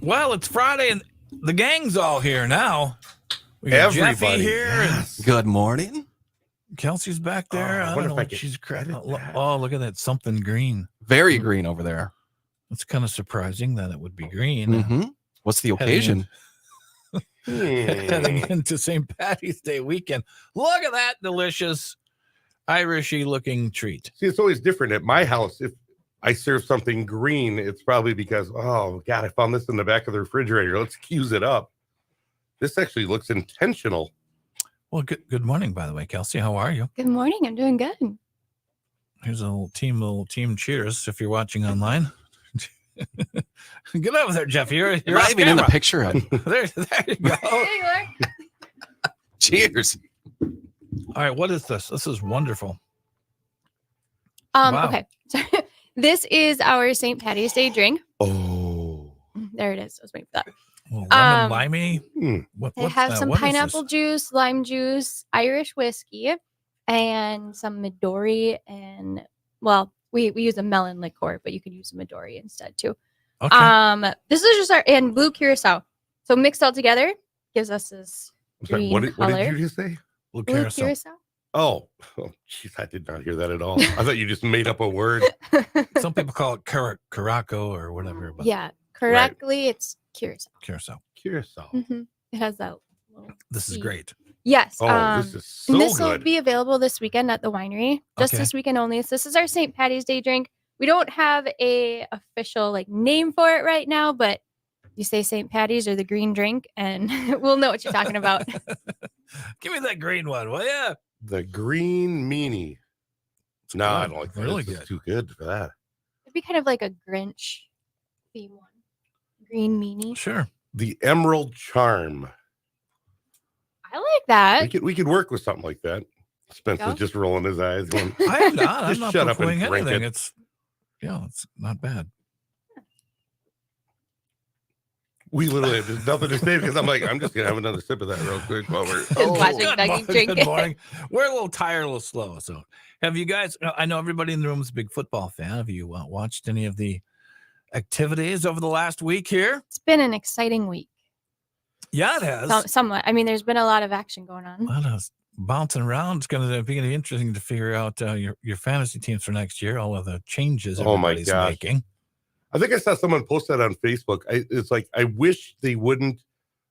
Well, it's Friday and the gang's all here now. We got Everybody Jeffy here. yes. And Good morning. Kelsey's back there. I don't know what she's Oh, look at that. Something green. Very green over there. It's kind of surprising that it would be green. Mm-hmm. What's the occasion? Heading into St. Patty's Day weekend. Look at that delicious Irishy looking treat. See, it's always different at my house. If I serve something green, it's probably because, oh, God, I found this in the back of the refrigerator. Let's use it up. This actually looks intentional. Well, good morning, by the way, Kelsey. How are you? Good morning. I'm doing good. Here's a little team cheers if you're watching online. Get over there, Jeff. You're not even in the picture. there you go. There you are. Cheers. All right, what is this? This is wonderful. Wow. Okay. So, this is our St. Patty's Day drink. Oh. There it is. I was waiting for that. Well, lemon limey. They have some pineapple juice, lime juice, Irish whiskey, and some Midori. And, well, we use a melon liqueur, but you could use a Midori instead, too. Okay. This is just and blue curacao. So mixed all together gives us this green What color. did you just say? Blue Blue curacao. curacao. Oh, jeez, I did not hear that at all. I thought you just made up a word. Some people call it caraco or whatever. But Yeah, correctly, it's curacao. Curacao. Curacao. Mm-hmm. It has that little This is seed. great. Yes. Oh, this is so this will good. be available this weekend at the winery, just Okay. this weekend only. So this is our St. Patty's Day drink. We don't have a official name for it right now, but you say St. Patty's or the green drink, and we'll know what you're talking about. Give me that green one, will ya? The green meanie. No, I don't like that. Really This is good. too good for that. It'd be kind of like a Grinch theme one. Green meanie. Sure. The Emerald Charm. I like that. We could work with something like that. Spencer's Go. just rolling his eyes. Going, I am not. I'm Just not shut up and poo-pooing drink anything. it. It's not bad. we literally have just nothing to say because I'm like, I'm just gonna have another sip of that real quick while we're. Watching good Dougie morning, drink good it. morning. We're a little tired, a little slow. So, have you guys? I know everybody in the room is a big football fan. Have you watched any of the activities over the last week here? It's been an exciting week. Yeah, it has. Somewhat. I mean, there's been a lot of action going on. Well, it's bouncing around. It's going to be interesting to figure out your fantasy teams for next year. All of the changes Oh my everybody's gosh. making. I think I saw someone post that on Facebook. It's like I wish they wouldn't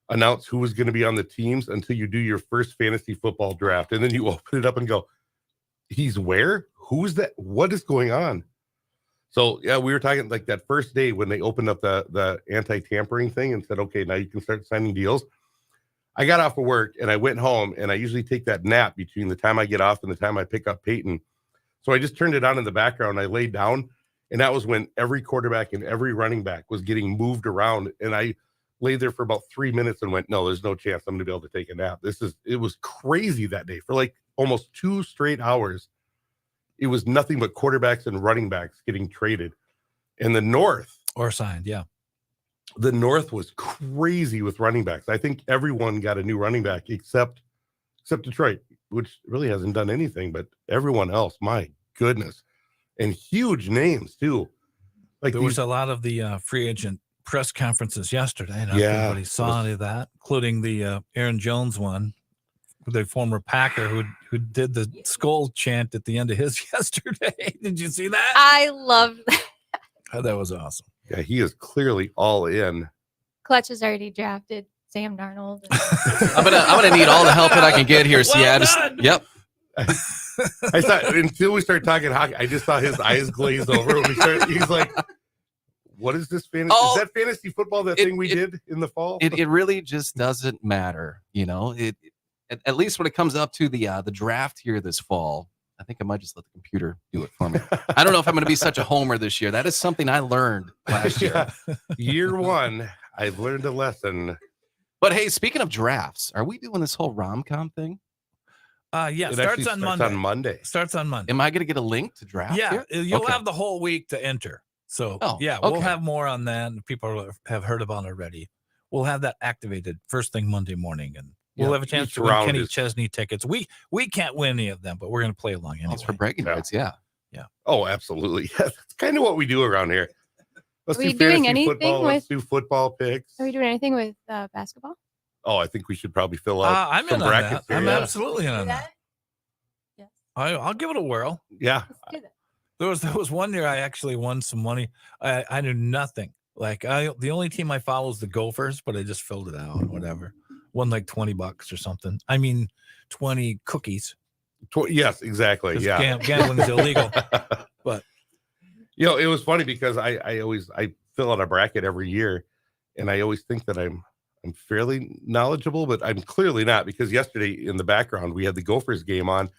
announce who was going to be on the teams until you do your first fantasy football draft, and then you open it up and go, "He's where? Who's that? What is going on?" So yeah, we were talking like that first day when they opened up the anti-tampering thing and said, "Okay, now you can start signing deals." I got off of work and I went home, and I usually take that nap between the time I get off and the time I pick up Peyton. So I just turned it on in the background. I laid down. And that was when every quarterback and every running back was getting moved around. And I lay there for about 3 minutes and went, no, there's no chance I'm going to be able to take a nap. It was crazy that day for like almost 2 straight hours. It was nothing but quarterbacks and running backs getting traded. And the North. Or signed, yeah. The North was crazy with running backs. I think everyone got a new running back except Detroit, which really hasn't done anything, but everyone else, my goodness. And huge names too. Like There was a lot of the free agent press conferences yesterday, and Yeah, everybody saw any of that, including the Aaron Jones one, the former Packer who did the skull chant at the end of his yesterday. Did you see that? I love that. Oh, that was awesome. Yeah, he is clearly all in. Clutch has already drafted Sam Darnold. I'm gonna need all the help that I can get here. Well done. Yep. I thought until we started talking hockey, I just saw his eyes glaze over. When we started, he's like, "What is this fantasy? Oh, is that fantasy football? That thing we did in the fall?" It really just doesn't matter, you know. At least when it comes up to the draft here this fall, I think I might just let the computer do it for me. I don't know if I'm going to be such a homer this year. That is something I learned last year. Yeah. Year one, I've learned a lesson. But hey, speaking of drafts, are we doing this whole rom-com thing? Yeah, It starts actually on Monday. Monday. Starts on Monday. Am I going to get a link to draft? Yeah, here? you'll Okay. have the whole week to enter. So Oh, yeah, we'll okay. have more on that. People have heard about it already. We'll have that activated first thing Monday morning, and we'll Yeah, have a chance each to win round Kenny is- Chesney tickets. We can't win any of them, but we're going to play along anyway. That's for bragging Yeah. rights, yeah. Oh, absolutely. That's kind of what we do around here. Let's Are we do doing fantasy anything football. Let's do football picks. Are we doing anything with basketball? Oh, I think we should probably fill out I'm some in on that. brackets here. I'm Yeah. absolutely in on that. Yes. I'll give it a whirl. Yeah. Let's do that. There was one year I actually won some money. I knew nothing. Like the only team I follow is the Gophers, but I just filled it out. Whatever. Won like $20 or something. I mean, 20 cookies. Yes, exactly. 'Cause Yeah. gambling is illegal. But it was funny because I fill out a bracket every year, and I always think that I'm fairly knowledgeable, but I'm clearly not, because yesterday in the background we had the Gophers game on.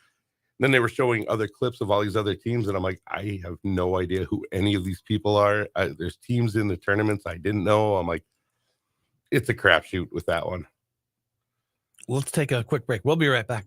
Then they were showing other clips of all these other teams, and I'm like, I have no idea who any of these people are. There's teams in the tournaments I didn't know. I'm like, it's a crapshoot with that one. let's take a quick break. We'll be right back.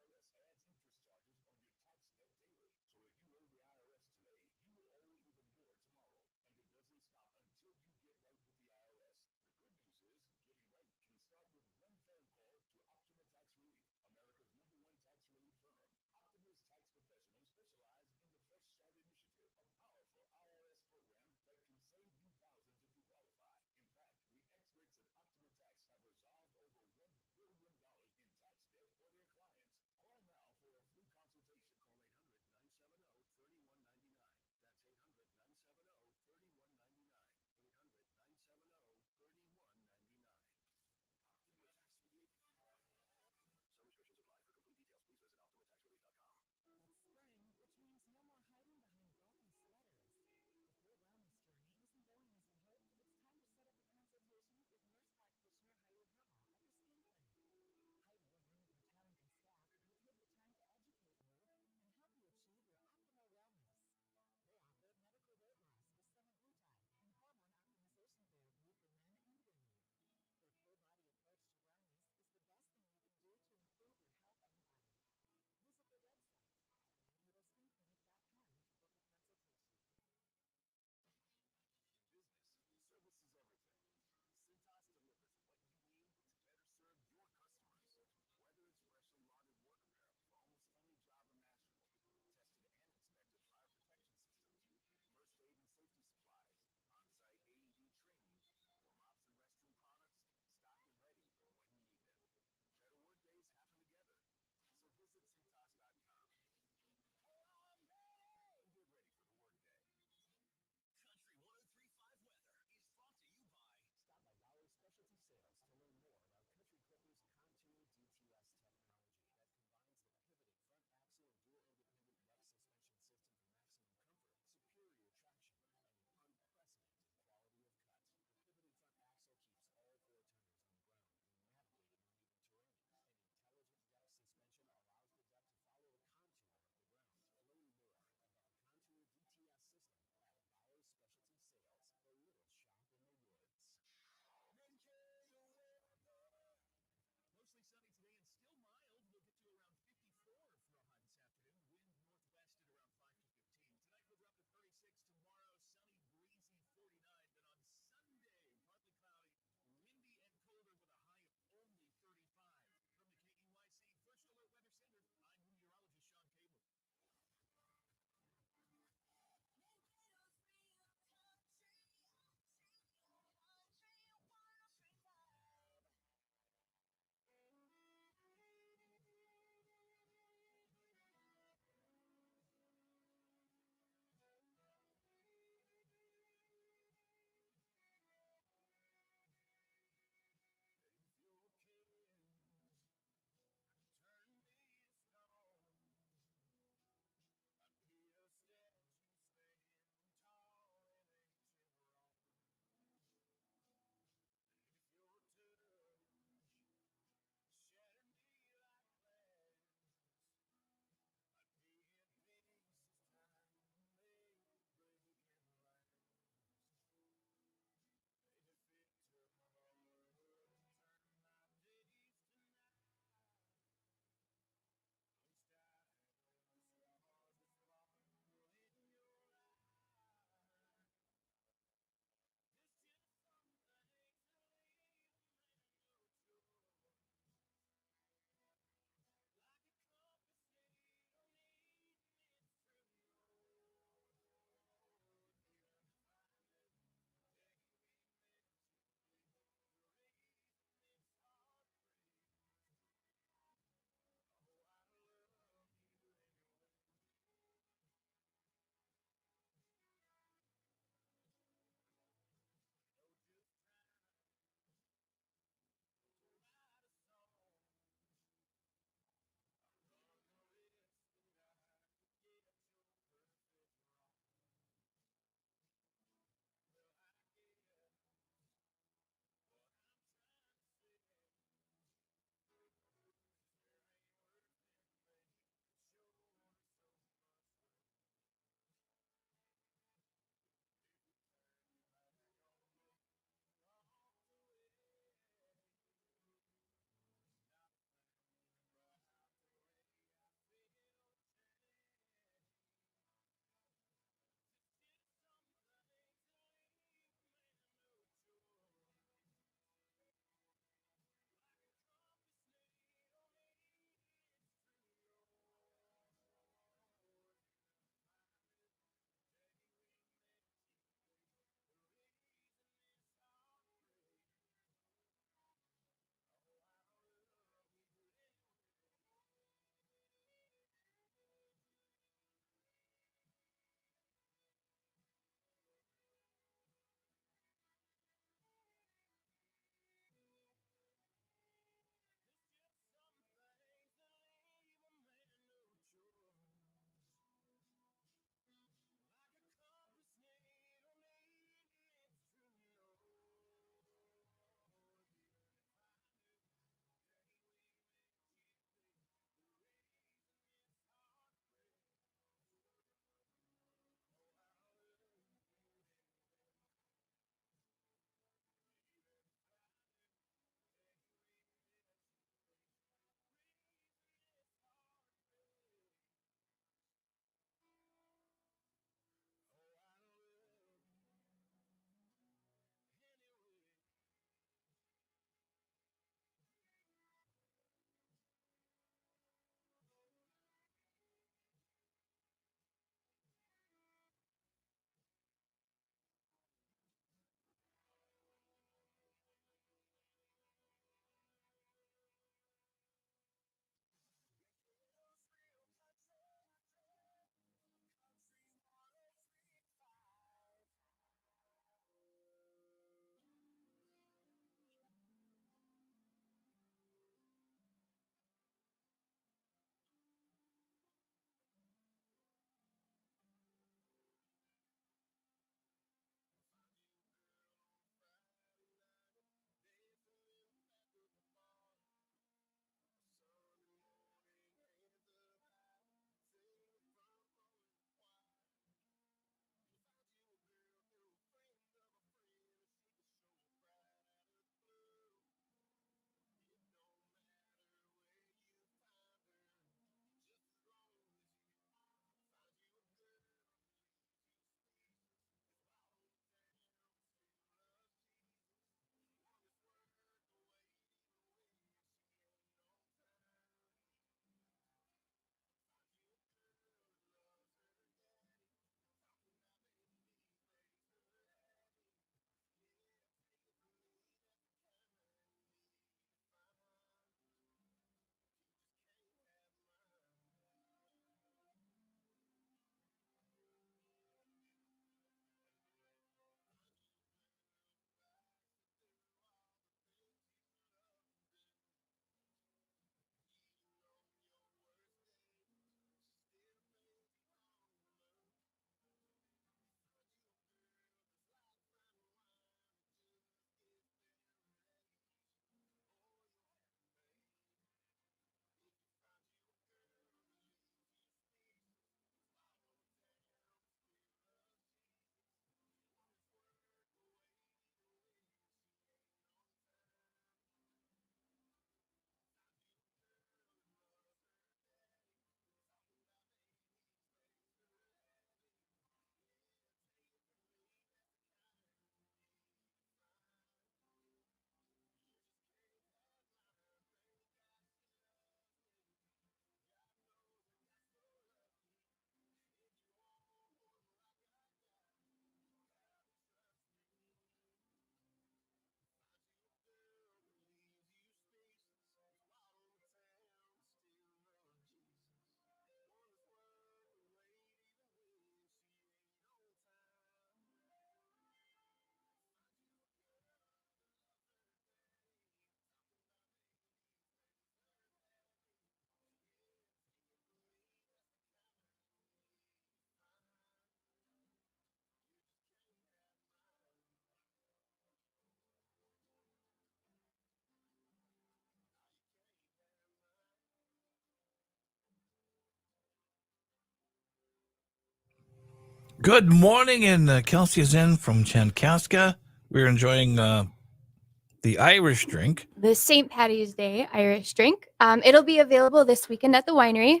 Good morning, and Kelsey is in from Chankaska. We're enjoying the Irish drink. The St. Patty's Day Irish drink. It'll be available this weekend at the winery.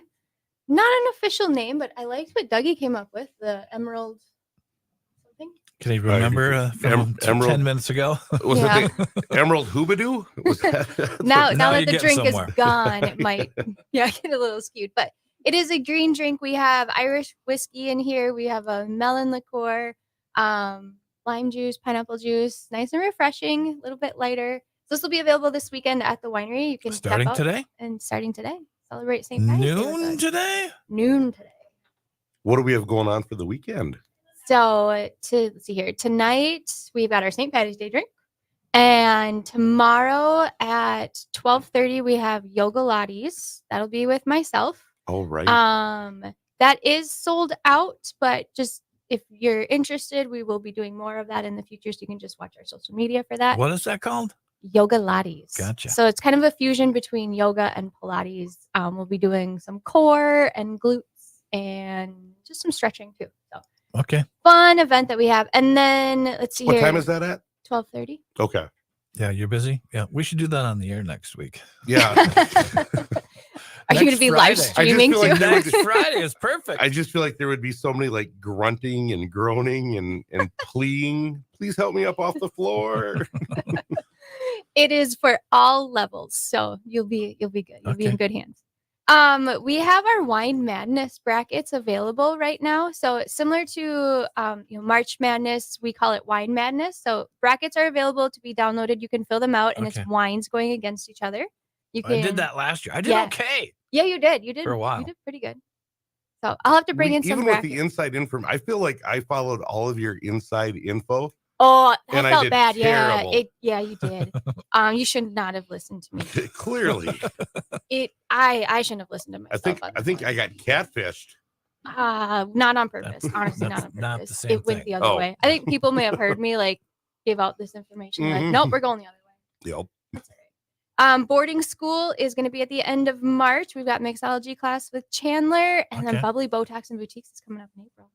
Not an official name, but I liked what Dougie came up with, the Emerald something. Can you remember from 10 minutes ago? Was it the Emerald Hoobadoo? Was that? Now Now that you the get drink somewhere. is gone, it might get a little skewed. But it is a green drink. We have Irish whiskey in here. We have a melon liqueur, lime juice, pineapple juice. Nice and refreshing, a little bit lighter. So this will be available this weekend at the winery. You can Starting step out today? and starting today. Celebrate St. Patty's Day with Noon us. today? Noon today. What do we have going on for the weekend? So let's see here. Tonight we've got our St. Patty's Day drink, and tomorrow at 12:30 we have yoga lattes. That'll be with myself. All right. That is sold out, but just if you're interested, we will be doing more of that in the future. So you can just watch our social media for that. What is that called? Yoga lattes. Gotcha. So it's kind of a fusion between yoga and Pilates. We'll be doing some core and glutes and just some stretching too. So Okay. fun event that we have. And then let's see What here. time is that at? 12:30. Okay. Yeah, you're busy? Yeah, we should do that on the air next week. Yeah. Are you going to be live Friday. streaming feel like too? Next Friday is perfect. I just feel like there would be so many like grunting and groaning and pleading. Please help me up off the floor. It is for all levels, so you'll be good. You'll be in Okay. good hands. We have our Wine Madness brackets available right now. So it's similar to March Madness, we call it Wine Madness. So brackets are available to be downloaded. You can fill them out, and Okay. it's wines going against each other. You I can. did that last year. I did Yeah. okay. Yeah, you did. You did For a while. You did pretty good. So I'll have to bring in some Even brackets. with the inside info, I feel like I followed all of your inside info. Oh, I And I felt did bad. terrible. Yeah, you did. You should not have listened to me. Clearly. I shouldn't have listened to myself. I think I got catfished. Not on purpose. Honestly, not on That's not the purpose. same It went thing. the other Oh. way. I think people may have heard me like give out this information. Like, Mhm. nope, we're going the other way. Yep. That's all right. Boarding school is going to be at the end of March. We've got mixology class with Chandler, and then Okay. Bubbly Botox and Boutiques is coming up in April.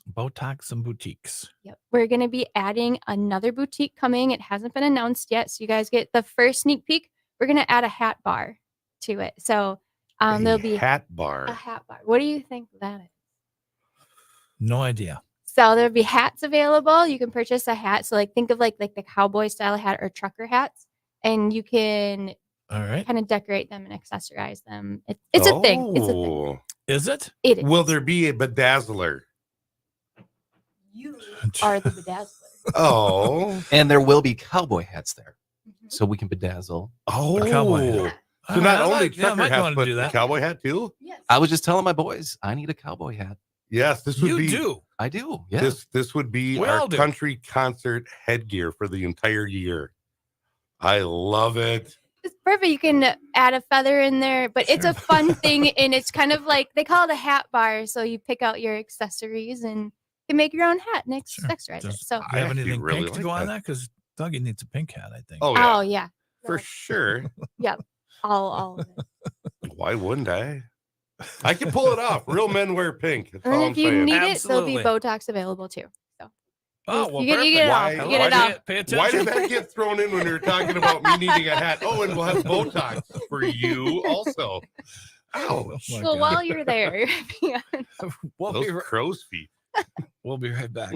Botox and boutiques. Yep. We're going to be adding another boutique coming. It hasn't been announced yet, so you guys get the first sneak peek. We're going to add a hat bar to it. So there'll be hat bar. a hat bar. What do you think that is? No idea. So there'll be hats available. You can purchase a hat. So like think of like the cowboy style hat or trucker hats, and you can All right. kind of decorate them and accessorize them. It's a thing. It's a thing. Oh. Is it? It is. Will there be a bedazzler? You are the bedazzler. Oh. And there will be cowboy hats there, Mhm. so we can bedazzle. Oh. cowboy hat. Yeah. So All not right, I only like- yeah, I trucker might hats, want to but do the that. cowboy hat too? Yes. I was just telling my boys, I need a cowboy hat. Yes, this would You be do. I do. Yeah. this would be We our all do. country concert headgear for the entire year. I love it. It's perfect. You can add a feather in there, but it's a Sure. fun thing, and it's kind of like they call it a hat bar. So you pick out your accessories and you can make your own hat and Sure. accessorize it. Does- So Do you have actually anything really pink to like go on that. that? Because Dougie needs a pink hat, I think. Oh yeah, oh yeah, for sure. all of it. Why wouldn't I? I can pull it off. Real men wear pink. That's all And I'm if you saying. need it, there'll Absolutely. be Botox available too. So Oh, well, you get it perfect. all. Why- You why get it did all. Pay Why attention. did that get thrown in when we were talking about me needing a hat? Oh, and we'll have Botox for you also. Oh, Ouch. my Well, God. while you're there, yeah. we'll, Those be, crow's feet. we'll be right back.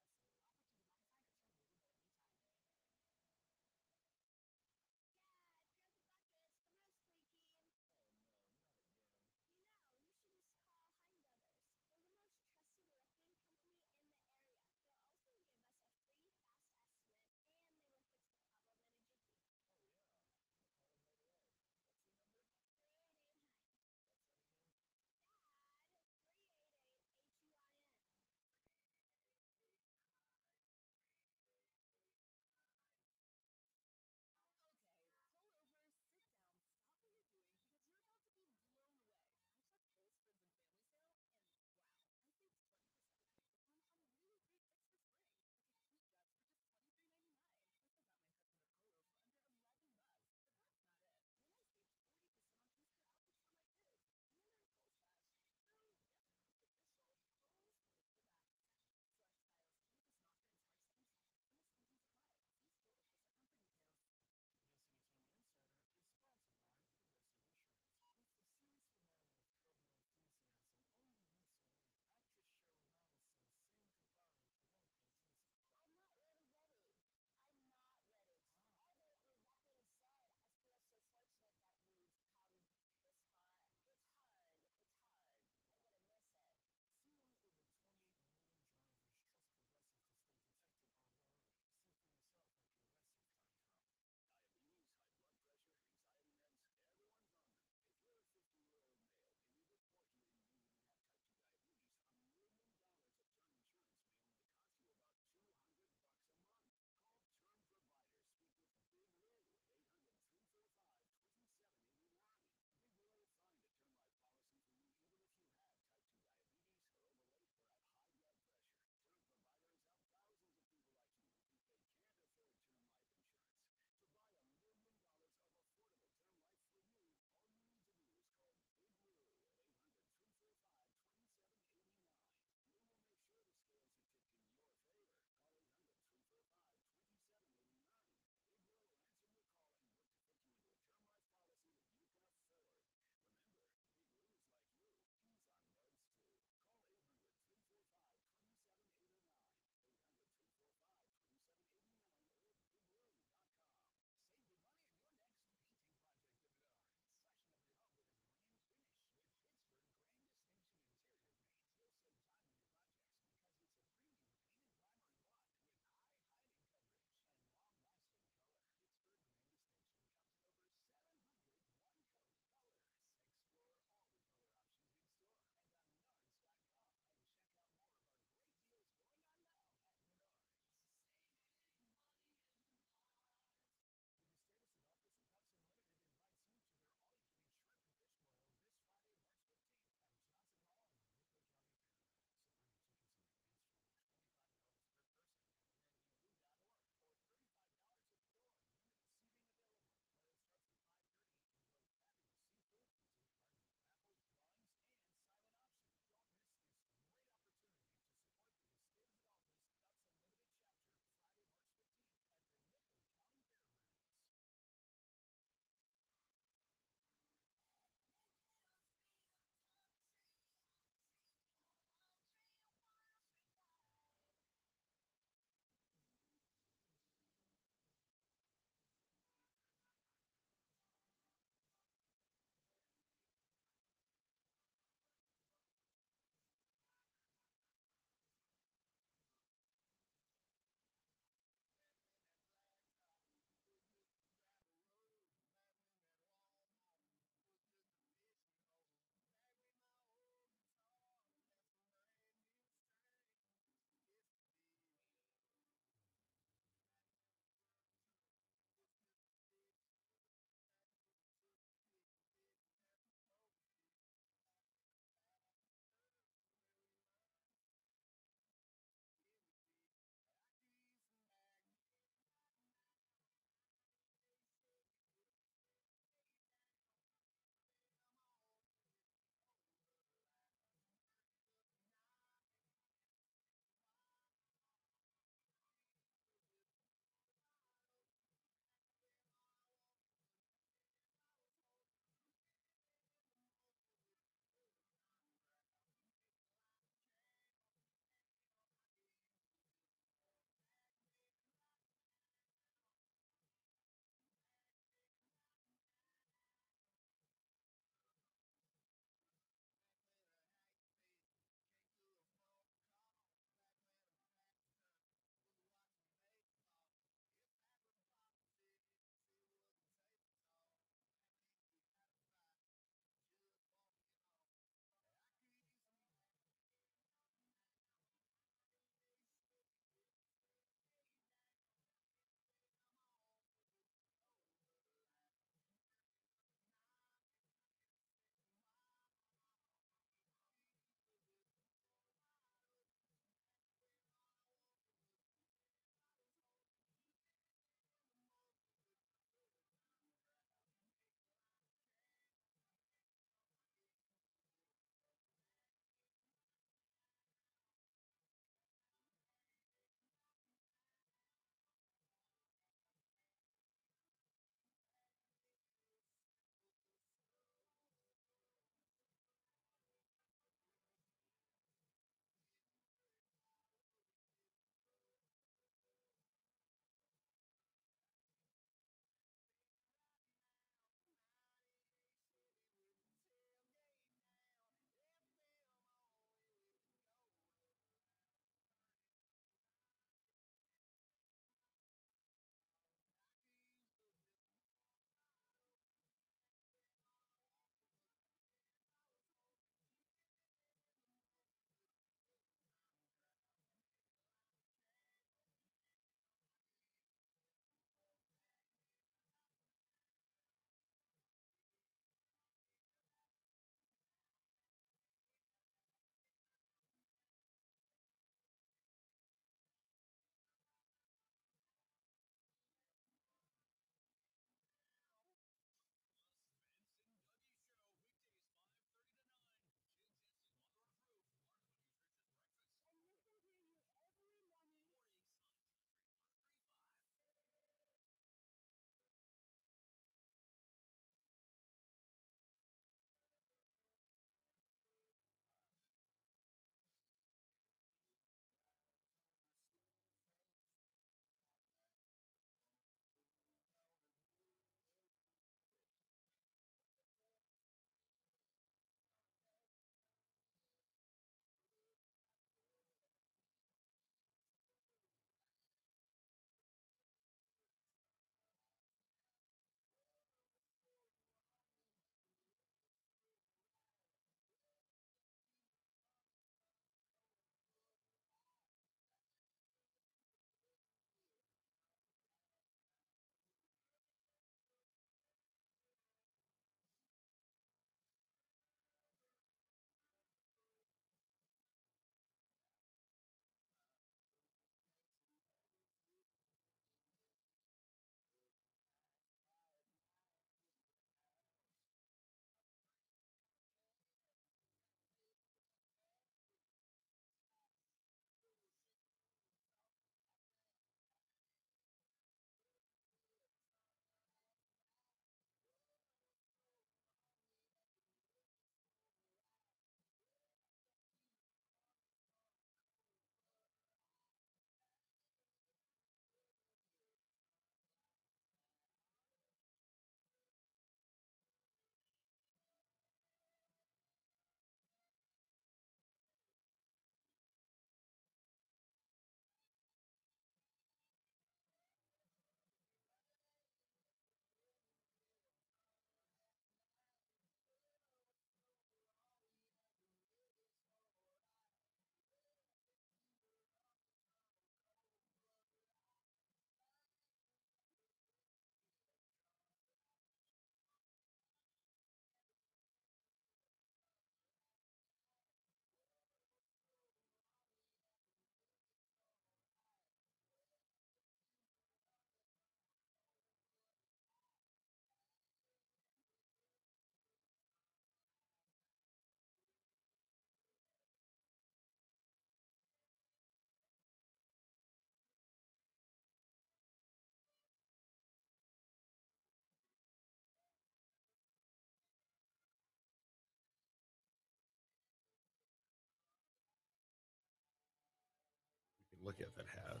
look at that has.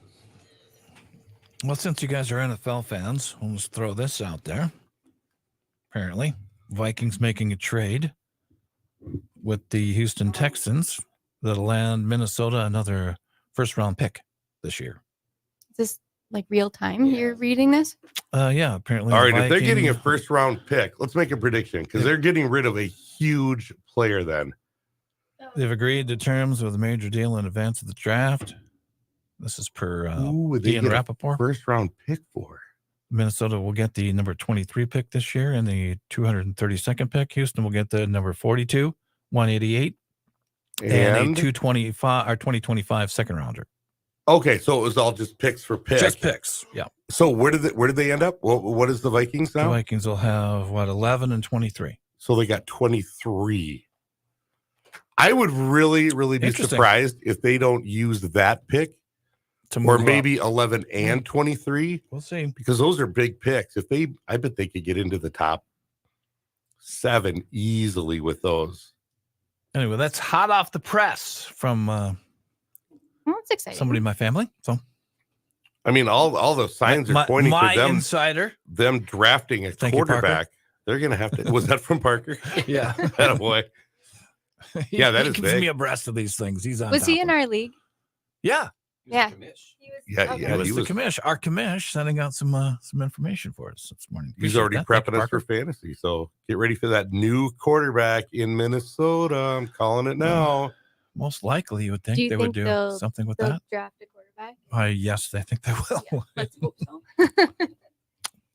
Well, since you guys are NFL fans, we'll just throw this out there. Apparently, Vikings making a trade with the Houston Texans that'll land Minnesota another first-round pick this year. Is this like real time? You're reading this? Yeah, apparently. All right, if they're getting a Viking- first-round pick, let's make a prediction because they're getting rid of a huge player then. They've agreed to terms with a major deal in advance of the draft. This is per Who would they Ian get a Rappaport. first-round pick for? Minnesota will get the number 23 pick this year and the 232nd pick. Houston will get the number 42, 188, and a 225 or 2025 second rounder. Okay, so it was all just picks for picks. Just picks. Yeah. So where did they end up? What is the Vikings The now? Vikings will have 11 and 23. So they got 23. I would really be Interesting. surprised if they don't use that pick, To or move up. maybe 11 and 23, We'll see. because those are big picks. I bet they could get into the top 7 easily with those. Anyway, that's hot off the press from Well, it's exciting. somebody in my family. So I mean, all the signs are pointing my to them insider. them drafting a Thank you, Parker. quarterback. They're gonna have to. Was that from Parker? Yeah. That boy. Yeah, that he is keeps big. me abreast of these things. He's on. Was he top in of it. our league? Yeah. Yeah. Yeah, Okay. yeah. It was he the was- commish. Our commish sending out some information for us this morning. He's Appreciate already that. Thank you, prepping us for Parker. fantasy. So get ready for that new quarterback in Minnesota. I'm calling it now. Most likely, you would think Do you they would think do they'll- something with They'll that. draft a quarterback. Yes, I think they will. Yeah, let's hope so.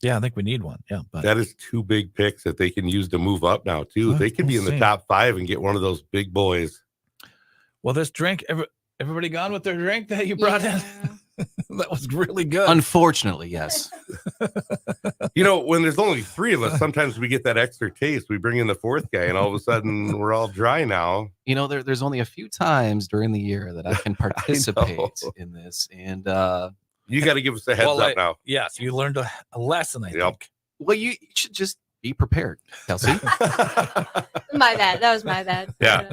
Yeah, I think we need one. Yeah, but That is 2 big picks that they can use to move up now, too. Well, They could be we'll in the see. top 5 and get one of those big boys. well, this drink. Everybody gone with their drink that you brought Yeah. in? That was really good. Unfortunately, yes. You know, when there's only 3 of us, sometimes we get that extra taste. We bring in the 4th guy, and all of a sudden we're all dry now. You know, there's only a few times during the year that I can participate in this. And You got to give us a heads Well, up now. Yes, you learned a lesson. I Yep. think. well, you should just be prepared, Kelsey. My bad. That was my bad. Yeah.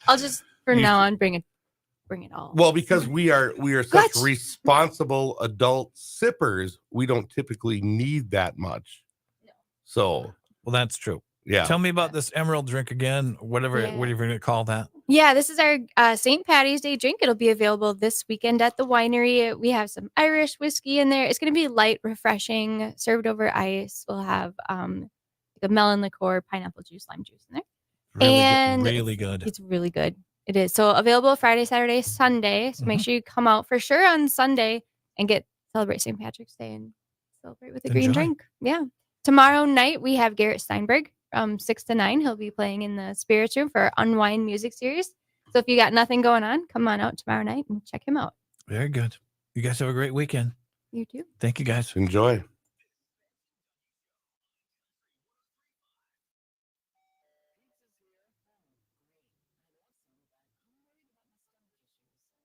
I'll just from You- now on bring it all. Well, because we are such What? responsible adult sippers, we don't typically need that much. No. So Well, that's true. yeah. Tell me about this emerald drink again. Whatever Yeah. you're going to call that. Yeah, this is our St. Patty's Day drink. It'll be available this weekend at the winery. We have some Irish whiskey in there. It's going to be light, refreshing, served over ice. We'll have the melon liqueur, pineapple juice, lime juice in there. Really And good. Really good. It's really good. It is. So available Friday, Saturday, Sunday. So make Mhm. sure you come out for sure on Sunday and celebrate St. Patrick's Day and celebrate with a green Enjoy. drink. Yeah. Tomorrow night we have Garrett Steinberg from 6 to 9. He'll be playing in the Spirits Room for our Unwind music series. So if you got nothing going on, come on out tomorrow night and check him out. Very good. You guys have a great weekend. You too. Thank you, guys. Enjoy.